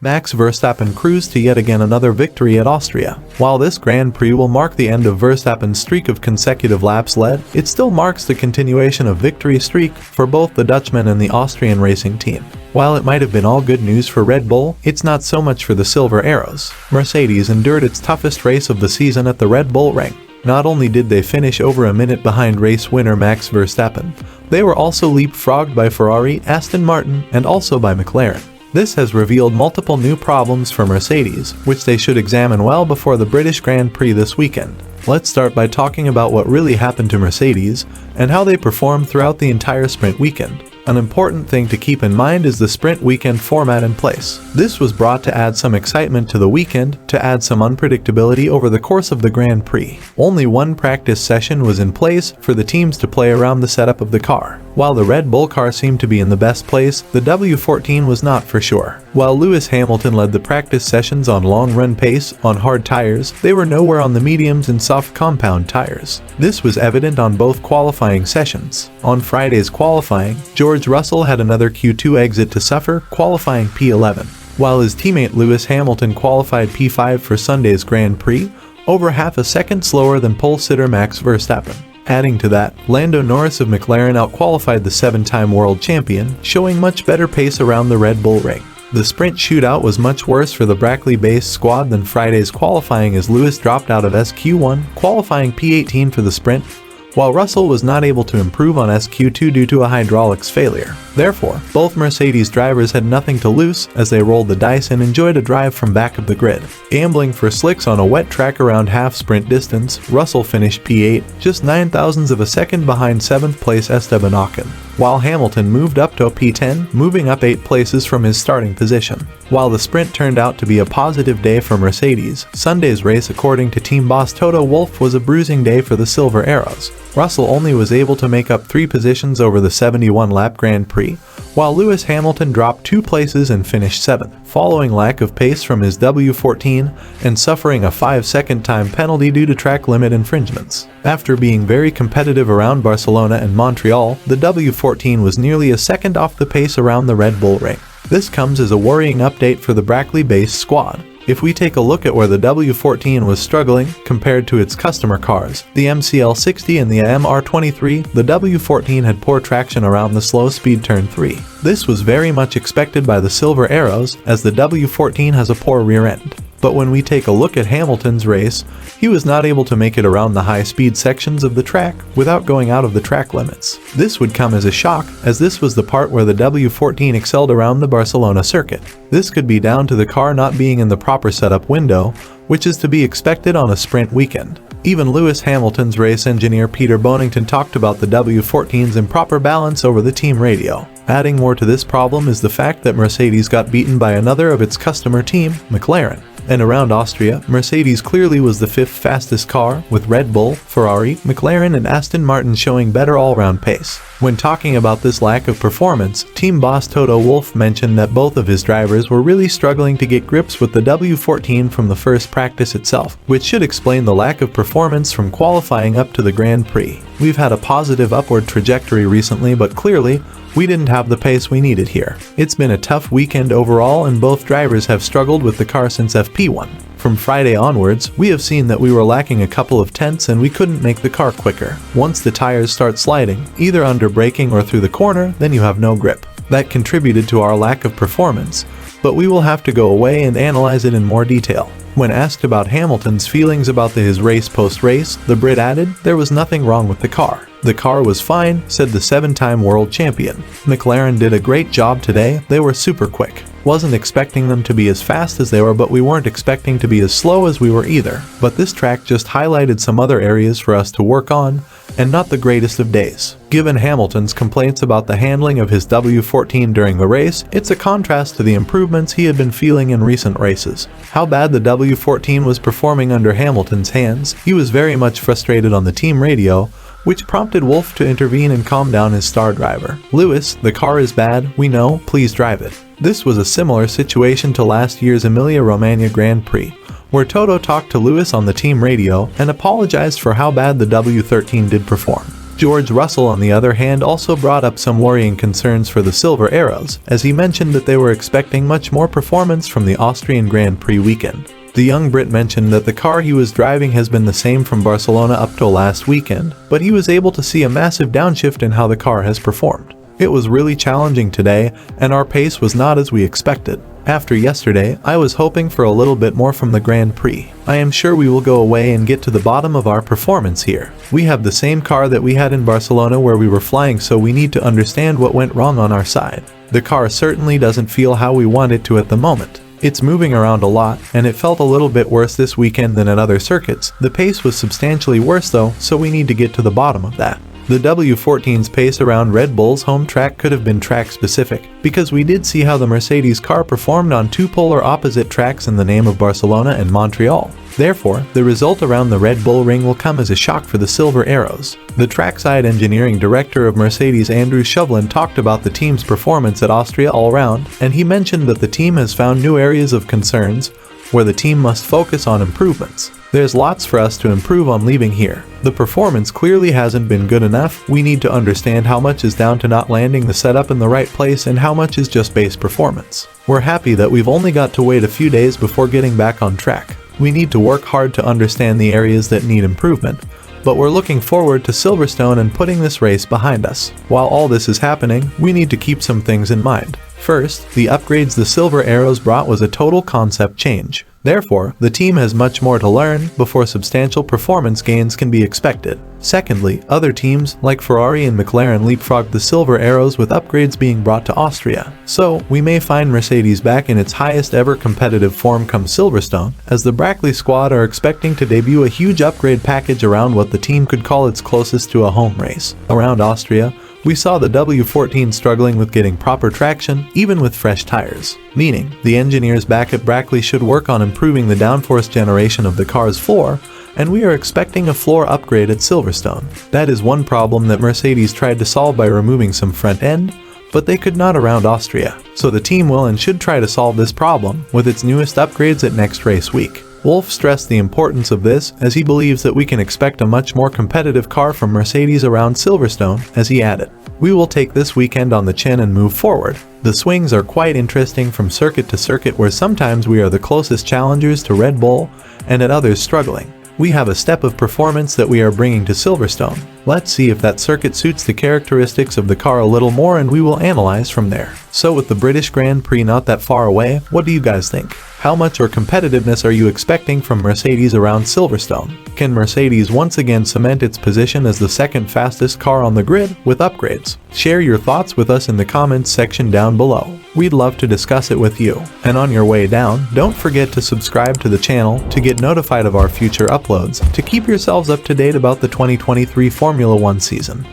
Max Verstappen cruised to yet again another victory at Austria. While this Grand Prix will mark the end of Verstappen's streak of consecutive laps led, it still marks the continuation of victory streak for both the Dutchman and the Austrian racing team. While it might have been all good news for Red Bull, it's not so much for the Silver Arrows. Mercedes endured its toughest race of the season at the Red Bull Ring. Not only did they finish over a minute behind race winner Max Verstappen, they were also leapfrogged by Ferrari, Aston Martin, and also by McLaren. This has revealed multiple new problems for Mercedes, which they should examine well before the British Grand Prix this weekend. Let's start by talking about what really happened to Mercedes and how they performed throughout the entire sprint weekend. An important thing to keep in mind is the sprint weekend format in place. This was brought to add some excitement to the weekend, to add some unpredictability over the course of the Grand Prix. Only one practice session was in place for the teams to play around the setup of the car. While the Red Bull car seemed to be in the best place, the W14 was not for sure. While Lewis Hamilton led the practice sessions on long-run pace on hard tires, they were nowhere on the mediums and soft compound tires. This was evident on both qualifying sessions. On Friday's qualifying, George Russell had another Q2 exit to suffer, qualifying P11. While his teammate Lewis Hamilton qualified P5 for Sunday's Grand Prix, over half a second slower than pole sitter Max Verstappen. Adding to that, Lando Norris of McLaren outqualified the 7-time world champion, showing much better pace around the Red Bull Ring. The sprint shootout was much worse for the Brackley-based squad than Friday's qualifying as Lewis dropped out of SQ1, qualifying P18 for the sprint, while Russell was not able to improve on SQ2 due to a hydraulics failure. Therefore, both Mercedes drivers had nothing to lose as they rolled the dice and enjoyed a drive from back of the grid. Gambling for slicks on a wet track around half sprint distance, Russell finished P8, just 0.9 of a second behind 7th place Esteban Ocon, while Hamilton moved up to P10, moving up 8 places from his starting position. While the sprint turned out to be a positive day for Mercedes, Sunday's race according to team boss Toto Wolff was a bruising day for the Silver Arrows. Russell only was able to make up 3 positions over the 71-lap Grand Prix, while Lewis Hamilton dropped 2 places and finished 7th, following lack of pace from his W14 and suffering a 5-second time penalty due to track limit infringements. After being very competitive around Barcelona and Montreal, the W14 was nearly a second off the pace around the Red Bull Ring. This comes as a worrying update for the Brackley-based squad. If we take a look at where the W14 was struggling compared to its customer cars, the MCL60 and the MR23, the W14 had poor traction around the slow speed turn 3. This was very much expected by the Silver Arrows as the W14 has a poor rear end. But when we take a look at Hamilton's race, he was not able to make it around the high-speed sections of the track without going out of the track limits. This would come as a shock, as this was the part where the W14 excelled around the Barcelona circuit. This could be down to the car not being in the proper setup window, which is to be expected on a sprint weekend. Even Lewis Hamilton's race engineer Peter Bonington talked about the W14's improper balance over the team radio. Adding more to this problem is the fact that Mercedes got beaten by another of its customer team, McLaren. And around Austria, Mercedes clearly was the 5th fastest car, with Red Bull, Ferrari, McLaren and Aston Martin showing better all-round pace. When talking about this lack of performance, team boss Toto Wolff mentioned that both of his drivers were really struggling to get grips with the W14 from the first practice itself, which should explain the lack of performance from qualifying up to the Grand Prix. We've had a positive upward trajectory recently, but clearly, we didn't have the pace we needed here. It's been a tough weekend overall and both drivers have struggled with the car since FP1. From Friday onwards, we have seen that we were lacking a couple of tenths and we couldn't make the car quicker. Once the tires start sliding, either under braking or through the corner, then you have no grip. That contributed to our lack of performance, but we will have to go away and analyze it in more detail. When asked about Hamilton's feelings about his race post-race, the Brit added, "There was nothing wrong with the car. The car was fine," said the 7-time world champion. "McLaren did a great job today, they were super quick. Wasn't expecting them to be as fast as they were, but we weren't expecting to be as slow as we were either. But this track just highlighted some other areas for us to work on, and not the greatest of days." Given Hamilton's complaints about the handling of his W14 during the race, it's a contrast to the improvements he had been feeling in recent races. How bad the W14 was performing under Hamilton's hands, he was very much frustrated on the team radio, which prompted Wolff to intervene and calm down his star driver. "Lewis, the car is bad, we know, please drive it." This was a similar situation to last year's Emilia-Romagna Grand Prix, where Toto talked to Lewis on the team radio and apologized for how bad the W13 did perform. George Russell, on the other hand, also brought up some worrying concerns for the Silver Arrows, as he mentioned that they were expecting much more performance from the Austrian Grand Prix weekend. The young Brit mentioned that the car he was driving has been the same from Barcelona up till last weekend, but he was able to see a massive downshift in how the car has performed. It was really challenging today, and our pace was not as we expected. After yesterday, I was hoping for a little bit more from the Grand Prix. I am sure we will go away and get to the bottom of our performance here. We have the same car that we had in Barcelona where we were flying, so we need to understand what went wrong on our side. The car certainly doesn't feel how we want it to at the moment. It's moving around a lot, and it felt a little bit worse this weekend than at other circuits. The pace was substantially worse though, so we need to get to the bottom of that. The W14's pace around Red Bull's home track could have been track specific, because we did see how the Mercedes car performed on two polar opposite tracks in the name of Barcelona and Montreal. Therefore, the result around the Red Bull ring will come as a shock for the Silver Arrows. The trackside engineering director of Mercedes, Andrew Shovlin, talked about the team's performance at Austria all round, and he mentioned that the team has found new areas of concerns where the team must focus on improvements. There's lots for us to improve on leaving here. The performance clearly hasn't been good enough. We need to understand how much is down to not landing the setup in the right place and how much is just base performance. We're happy that we've only got to wait a few days before getting back on track. We need to work hard to understand the areas that need improvement, but we're looking forward to Silverstone and putting this race behind us. While all this is happening, we need to keep some things in mind. First, the upgrades the Silver Arrows brought was a total concept change. Therefore, the team has much more to learn before substantial performance gains can be expected. Secondly, other teams like Ferrari and McLaren leapfrogged the Silver Arrows with upgrades being brought to Austria. So, we may find Mercedes back in its highest ever competitive form come Silverstone, as the Brackley squad are expecting to debut a huge upgrade package around what the team could call its closest to a home race. Around Austria, we saw the W14 struggling with getting proper traction, even with fresh tires. Meaning, the engineers back at Brackley should work on improving the downforce generation of the car's floor, and we are expecting a floor upgrade at Silverstone. That is one problem that Mercedes tried to solve by removing some front end, but they could not around Austria. So the team will and should try to solve this problem with its newest upgrades at next race week. Wolff stressed the importance of this, as he believes that we can expect a much more competitive car from Mercedes around Silverstone, as he added. We will take this weekend on the chin and move forward. The swings are quite interesting from circuit to circuit, where sometimes we are the closest challengers to Red Bull and at others struggling. We have a step of performance that we are bringing to Silverstone. Let's see if that circuit suits the characteristics of the car a little more, and we will analyze from there. So with the British Grand Prix not that far away, what do you guys think? How much or competitiveness are you expecting from Mercedes around Silverstone? Can Mercedes once again cement its position as the second fastest car on the grid with upgrades? Share your thoughts with us in the comments section down below. We'd love to discuss it with you. And on your way down, don't forget to subscribe to the channel to get notified of our future uploads, to keep yourselves up to date about the 2023 Formula 1 season.